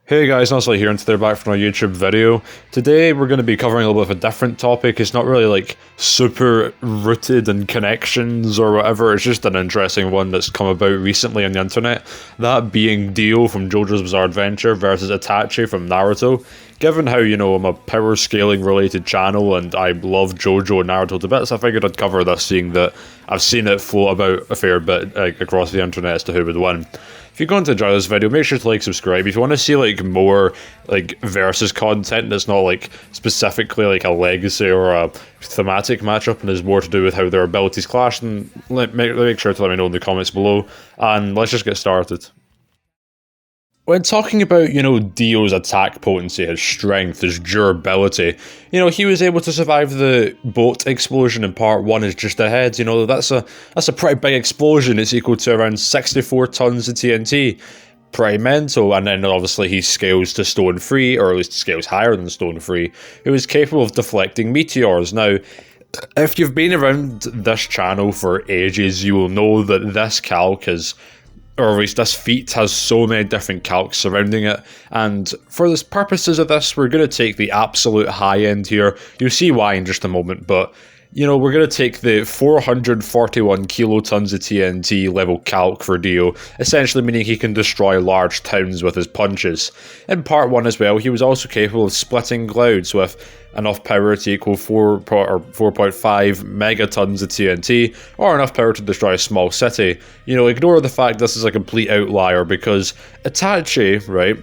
Hey guys, Nuzly here, and today we're back from a YouTube video. Today we're going to be covering a little bit of a different topic. It's not really like super rooted in connections or whatever, it's just an interesting one that's come about recently on the internet. That being DIO from JoJo's Bizarre Adventure versus Itachi from Naruto. Given how, I'm a power scaling related channel and I love JoJo and Naruto to bits, I figured I'd cover this, seeing that I've seen it float about a fair bit across the internet as to who would win. If you're going to enjoy this video, make sure to subscribe. If you want to see more versus content that's not specifically a legacy or a thematic matchup and is more to do with how their abilities clash, then make sure to let me know in the comments below, and let's just get started. When talking about, DIO's attack potency, his strength, his durability, he was able to survive the boat explosion in part 1 is just ahead. That's a pretty big explosion. It's equal to around 64 tons of TNT. Pretty mental. And then obviously he scales to stone 3, or at least scales higher than stone 3, who is capable of deflecting meteors. Now, if you've been around this channel for ages, you will know that this calc is, or at least this feat has so many different calcs surrounding it, and for the purposes of this, we're going to take the absolute high end here. You'll see why in just a moment, but we're going to take the 441 kilotons of TNT level calc for DIO, essentially meaning he can destroy large towns with his punches. In part 1 as well, he was also capable of splitting clouds with enough power to equal 4.5 megatons of TNT, or enough power to destroy a small city. Ignore the fact this is a complete outlier, because Itachi, right,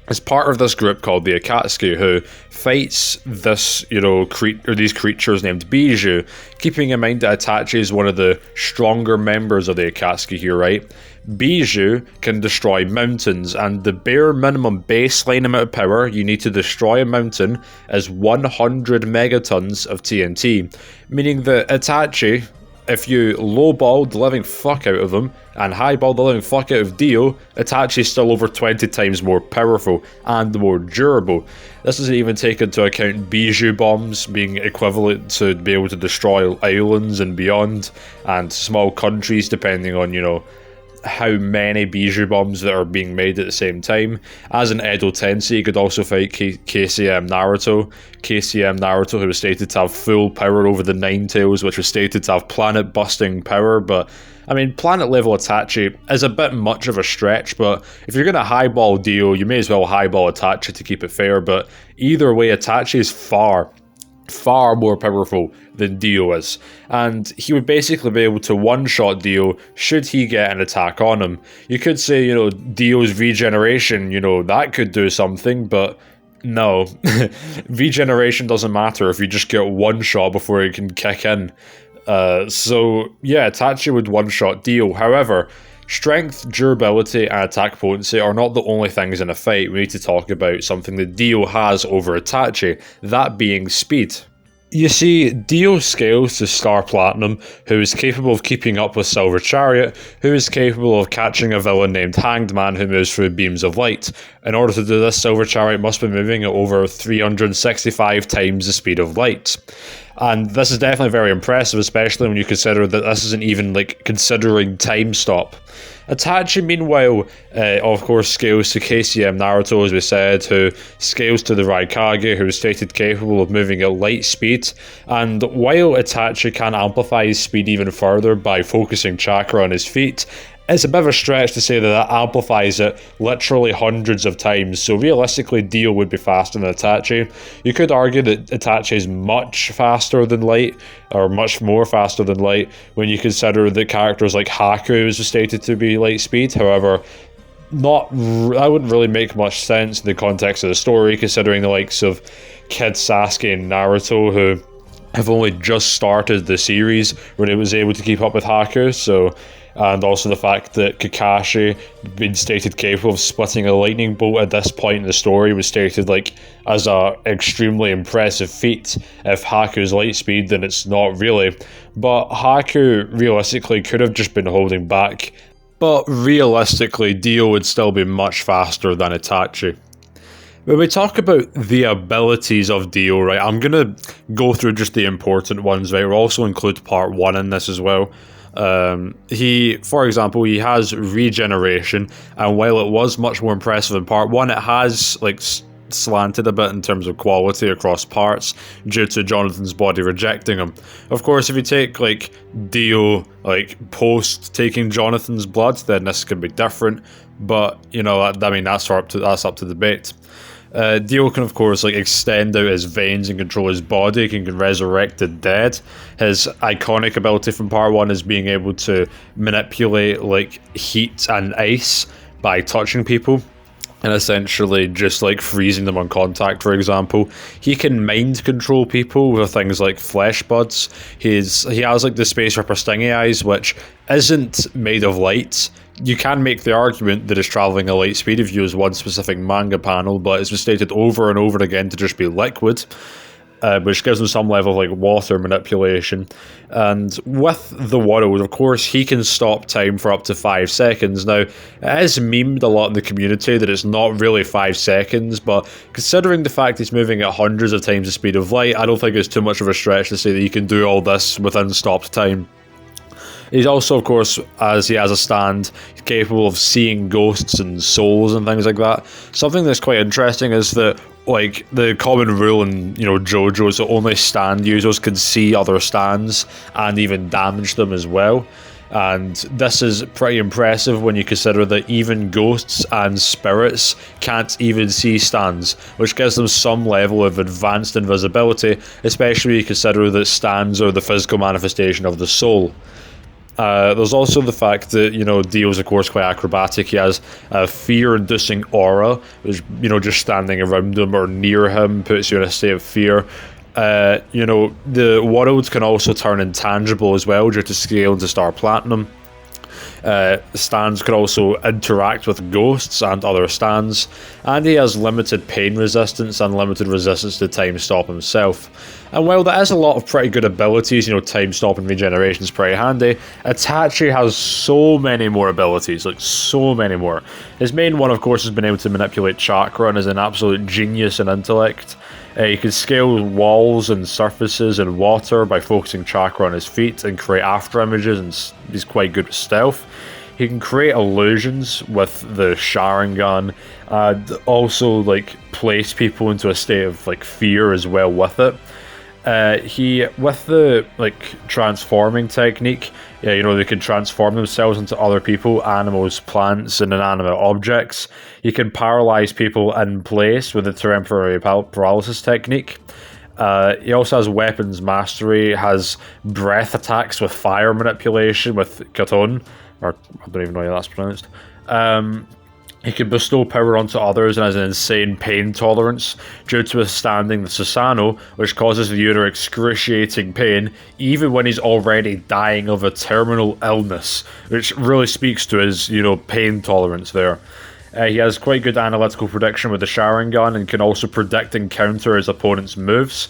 is part of this group called the Akatsuki, who fights this, these creatures named Bijou, keeping in mind that Itachi is one of the stronger members of the Akatsuki here, right? Bijou can destroy mountains, and the bare minimum baseline amount of power you need to destroy a mountain is 100 megatons of TNT, meaning that Itachi, if you lowball the living fuck out of him and highball the living fuck out of DIO, Itachi is still over 20 times more powerful and more durable. This doesn't even take into account Bijou bombs being equivalent to be able to destroy islands and beyond, and small countries depending on, how many Bijou bombs that are being made at the same time. As in Edo Tensei, you could also fight KCM Naruto. KCM Naruto, who was stated to have full power over the Nine Tails, which was stated to have planet-busting power, but I mean, planet-level Itachi is a bit much of a stretch, but if you're going to highball DIO, you may as well highball Itachi to keep it fair, but either way, Itachi is far more powerful than DIO is, and he would basically be able to one-shot DIO should he get an attack on him. You could say, DIO's regeneration, that could do something, but no. Regeneration doesn't matter if you just get one shot before it can kick in. So yeah, Itachi would one-shot DIO. However, strength, durability, and attack potency are not the only things in a fight. We need to talk about something that DIO has over Itachi, that being speed. You see, DIO scales to Star Platinum, who is capable of keeping up with Silver Chariot, who is capable of catching a villain named Hanged Man who moves through beams of light. In order to do this, Silver Chariot must be moving at over 365 times the speed of light. And this is definitely very impressive, especially when you consider that this isn't even considering time stop. Itachi, meanwhile, of course, scales to KCM Naruto, as we said, who scales to the Raikage, who is stated capable of moving at light speed. And while Itachi can amplify his speed even further by focusing chakra on his feet, it's a bit of a stretch to say that amplifies it literally hundreds of times, so realistically DIO would be faster than Itachi. You could argue that Itachi is much faster than light, or much more faster than light, when you consider that characters like Haku is stated to be light speed. However, that wouldn't really make much sense in the context of the story, considering the likes of Kid Sasuke and Naruto, who have only just started the series when it was able to keep up with Haku, and also the fact that Kakashi, being stated capable of splitting a lightning bolt at this point in the story, was stated as a extremely impressive feat. If Haku's light speed, then it's not really. But Haku realistically could have just been holding back. But realistically, DIO would still be much faster than Itachi. When we talk about the abilities of DIO, right, I'm going to go through just the important ones, right? We'll also include part 1 in this as well. For example, he has regeneration, and while it was much more impressive in part 1, it has like slanted a bit in terms of quality across parts due to Jonathan's body rejecting him. Of course, if you take like Dio like post taking Jonathan's blood, then this can be different, but you know, I mean, that's up to debate. Dio can of course like extend out his veins and control his body. He can resurrect the dead. His iconic ability from part 1 is being able to manipulate like heat and ice by touching people and essentially just like freezing them on contact, for example. He can mind control people with things like flesh buds. He has like the Space Ripper stingy eyes, which isn't made of light. You can make the argument that it's travelling at light speed if you use one specific manga panel, but it's been stated over and over again to just be liquid, which gives him some level of like water manipulation. And with the world, of course, he can stop time for up to 5 seconds. Now, it is memed a lot in the community that it's not really 5 seconds, but considering the fact he's moving at hundreds of times the speed of light, I don't think it's too much of a stretch to say that he can do all this within stopped time. He's also, of course, as he has a stand, capable of seeing ghosts and souls and things like that. Something that's quite interesting is that, like, the common rule in, you know, JoJo's, that only stand users can see other stands and even damage them as well. And this is pretty impressive when you consider that even ghosts and spirits can't even see stands, which gives them some level of advanced invisibility, especially when you consider that stands are the physical manifestation of the soul. There's also the fact that, you know, Dio's of course quite acrobatic. He has a fear-inducing aura, which, you know, just standing around him or near him puts you in a state of fear. You know, the worlds can also turn intangible as well due to scale into Star Platinum. Stands can also interact with ghosts and other stands, and he has limited pain resistance and limited resistance to time stop himself. And while that is a lot of pretty good abilities, you know, time stop and regeneration is pretty handy, Itachi has so many more abilities, like so many more. His main one, of course, has been able to manipulate chakra and is an absolute genius in intellect. He can scale walls and surfaces and water by focusing chakra on his feet and create after images, and he's quite good with stealth. He can create illusions with the Sharingan, and also like place people into a state of like fear as well with it. He, with the like transforming technique, you know, they can transform themselves into other people, animals, plants, and inanimate objects. He can paralyze people in place with the temporary paralysis technique. He also has weapons mastery, has breath attacks with fire manipulation with Katon, or I don't even know how that's pronounced. He can bestow power onto others and has an insane pain tolerance due to withstanding the Susanoo, which causes the viewer excruciating pain even when he's already dying of a terminal illness, which really speaks to his, you know, pain tolerance there. He has quite good analytical prediction with the Sharingan and can also predict and counter his opponent's moves.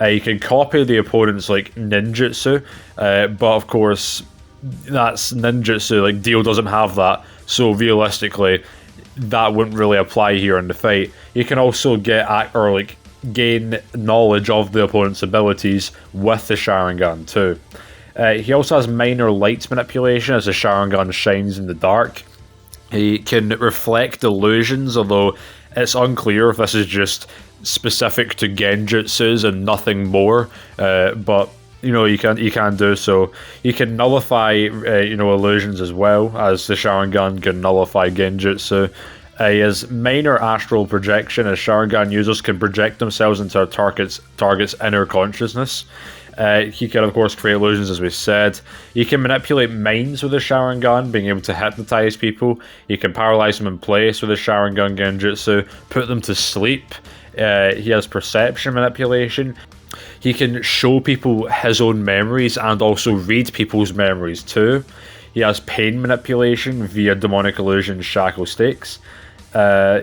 He can copy the opponent's like ninjutsu, but of course that's ninjutsu, like Dio doesn't have that, so realistically that wouldn't really apply here in the fight. You can also gain knowledge of the opponent's abilities with the Sharingan too. He also has minor light manipulation as the Sharingan shines in the dark. He can reflect illusions, although it's unclear if this is just specific to genjutsus and nothing more, but you know, you can do so. You can nullify, you know, illusions as well, as the Sharingan can nullify genjutsu. He has minor astral projection, as Sharingan users can project themselves into a target's inner consciousness. He can, of course, create illusions, as we said. He can manipulate minds with the Sharingan, being able to hypnotize people. He can paralyze them in place with the Sharingan genjutsu, put them to sleep. He has perception manipulation. He can show people his own memories and also read people's memories too. He has pain manipulation via demonic illusion shackle stakes.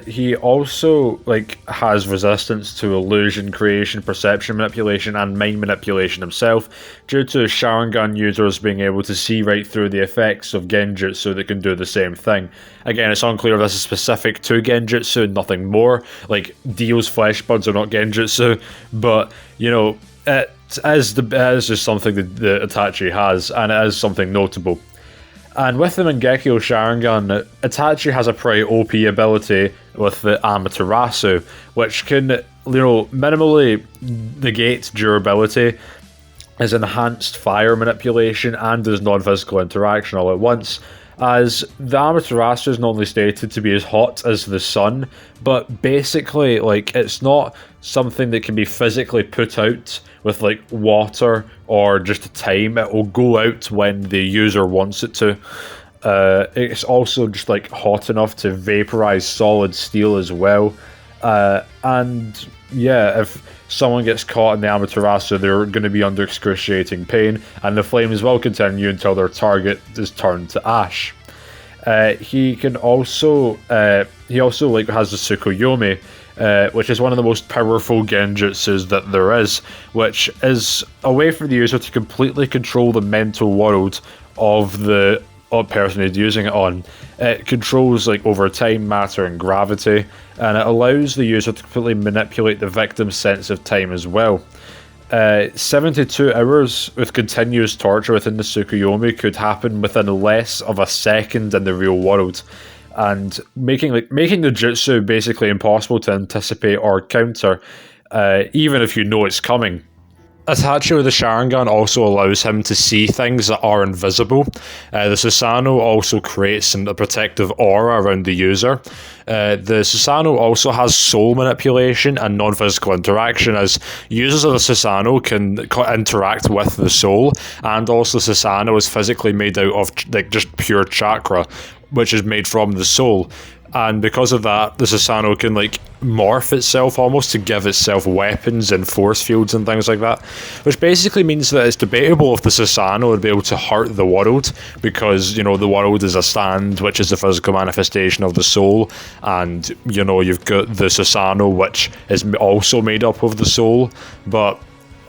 He also has resistance to illusion creation, perception manipulation, and mind manipulation himself, due to Sharingan users being able to see right through the effects of genjutsu that can do the same thing. Again, it's unclear if this is specific to genjutsu, nothing more. Like, Dio's flesh buds are not genjutsu, but, you know, it is just something that Itachi has, and it is something notable. And with the Mangekyo Sharingan, Itachi has a pretty OP ability with the Amaterasu, which can, minimally negate durability, is enhanced fire manipulation, and does non-physical interaction all at once, as the Amaterasu is normally stated to be as hot as the sun, but basically, it's not something that can be physically put out with, water or just time. It will go out when the user wants it to. It's also just, hot enough to vaporize solid steel as well. And, yeah, if someone gets caught in the Amaterasu, they're going to be under excruciating pain, and the flames will continue until their target is turned to ash. He also has the Tsukuyomi, which is one of the most powerful genjutsus that there is, which is a way for the user to completely control the mental world of the person who's using it on. It controls over time, matter, and gravity, and it allows the user to completely manipulate the victim's sense of time as well. 72 hours with continuous torture within the Tsukuyomi could happen within less of a second in the real world, and making the jutsu basically impossible to anticipate or counter, even if you know it's coming. Itachi with the Sharingan also allows him to see things that are invisible. The Susanoo also creates a protective aura around the user. The Susanoo also has soul manipulation and non-physical interaction, as users of the Susanoo can interact with the soul, and also Susanoo is physically made out of just pure chakra, which is made from the soul. And because of that, the Susanoo can morph itself almost to give itself weapons and force fields and things like that, which basically means that it's debatable if the Susanoo would be able to hurt the world, because the world is a stand, which is the physical manifestation of the soul, and you've got the Susanoo, which is also made up of the soul. But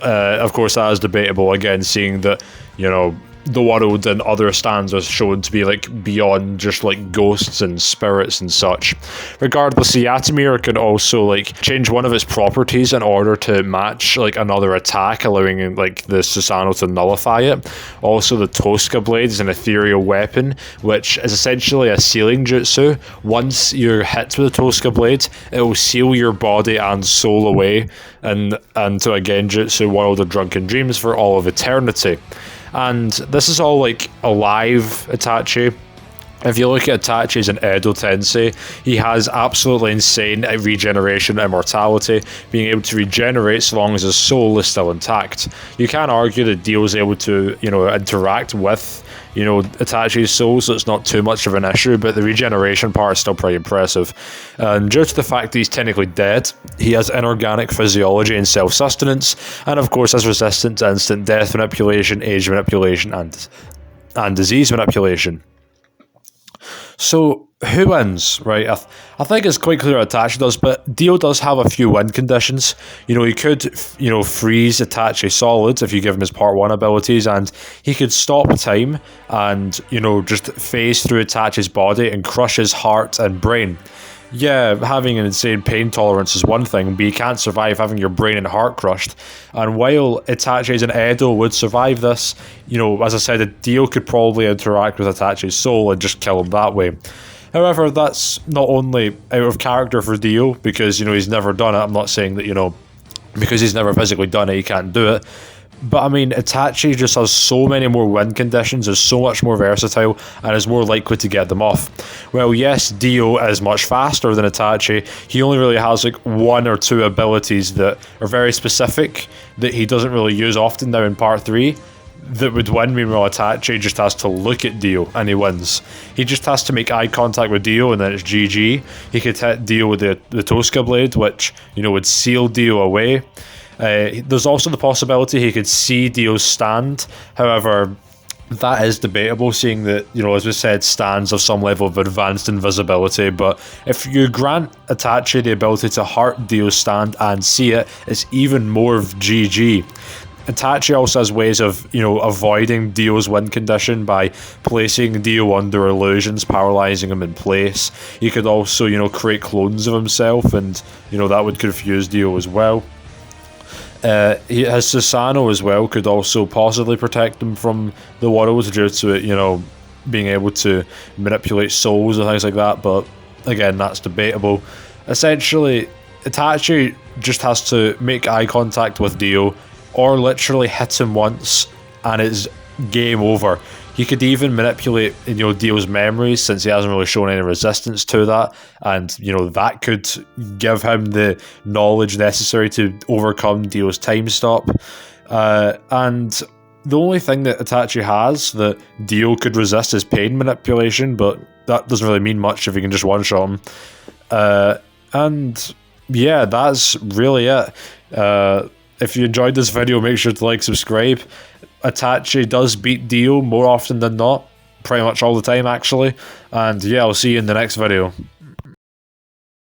of course that is debatable, again, seeing that the world and other stands are shown to be beyond just ghosts and spirits and such. Regardless, the Yatamir can also change one of its properties in order to match another attack, allowing the Susanoo to nullify it. Also, the Tosca blade is an ethereal weapon, which is essentially a sealing jutsu. Once you're hit with the Tosca blade, it will seal your body and soul away and to a genjutsu world of drunken dreams for all of eternity. And this is all alive Itachi. If you look at Itachi's in Edo Tensei, he has absolutely insane regeneration and immortality, being able to regenerate so long as his soul is still intact. You can argue that Dio is able to, interact with, Itachi's soul, so it's not too much of an issue, but the regeneration part is still pretty impressive. And due to the fact that he's technically dead, he has inorganic physiology and self-sustenance, and of course is resistant to instant death manipulation, age manipulation, and disease manipulation. So, who wins, right? I think it's quite clear Itachi does, but Dio does have a few win conditions. He could, freeze Itachi solid if you give him his Part 1 abilities, and he could stop time and, just phase through Itachi's body and crush his heart and brain. Yeah, having an insane pain tolerance is one thing, but you can't survive having your brain and heart crushed. And while Itachi's and Edo would survive this, as I said, Dio could probably interact with Itachi's soul and just kill him that way. However, that's not only out of character for Dio, because, he's never done it. I'm not saying that, because he's never physically done it, he can't do it. But I mean, Itachi just has so many more win conditions, is so much more versatile, and is more likely to get them off. Well, yes, Dio is much faster than Itachi. He only really has one or two abilities that are very specific, that he doesn't really use often now in Part 3, that would win. Meanwhile, Itachi just has to look at Dio and he wins. He just has to make eye contact with Dio and then it's GG. He could hit Dio with the Tosca blade, which, would seal Dio away. There's also the possibility he could see Dio's stand. However, that is debatable, seeing that, as we said, stands have some level of advanced invisibility. But if you grant Itachi the ability to hurt Dio's stand and see it, it's even more of GG. Itachi also has ways of, avoiding Dio's win condition by placing Dio under illusions, paralyzing him in place. He could also, create clones of himself, and, that would confuse Dio as well. His Susanoo as well could also possibly protect him from the world due to it, you know, being able to manipulate souls and things like that, but again, that's debatable. Essentially, Itachi just has to make eye contact with Dio, or literally hit him once, and it's game over. He could even manipulate, you know, Dio's memories, since he hasn't really shown any resistance to that, and, you know, that could give him the knowledge necessary to overcome Dio's time stop. And the only thing that Itachi has that Dio could resist is pain manipulation, but that doesn't really mean much if you can just one-shot him. And yeah, that's really it. If you enjoyed this video, make sure to like, subscribe. Itachi does beat Dio more often than not, pretty much all the time actually. And yeah, I'll see you in the next video.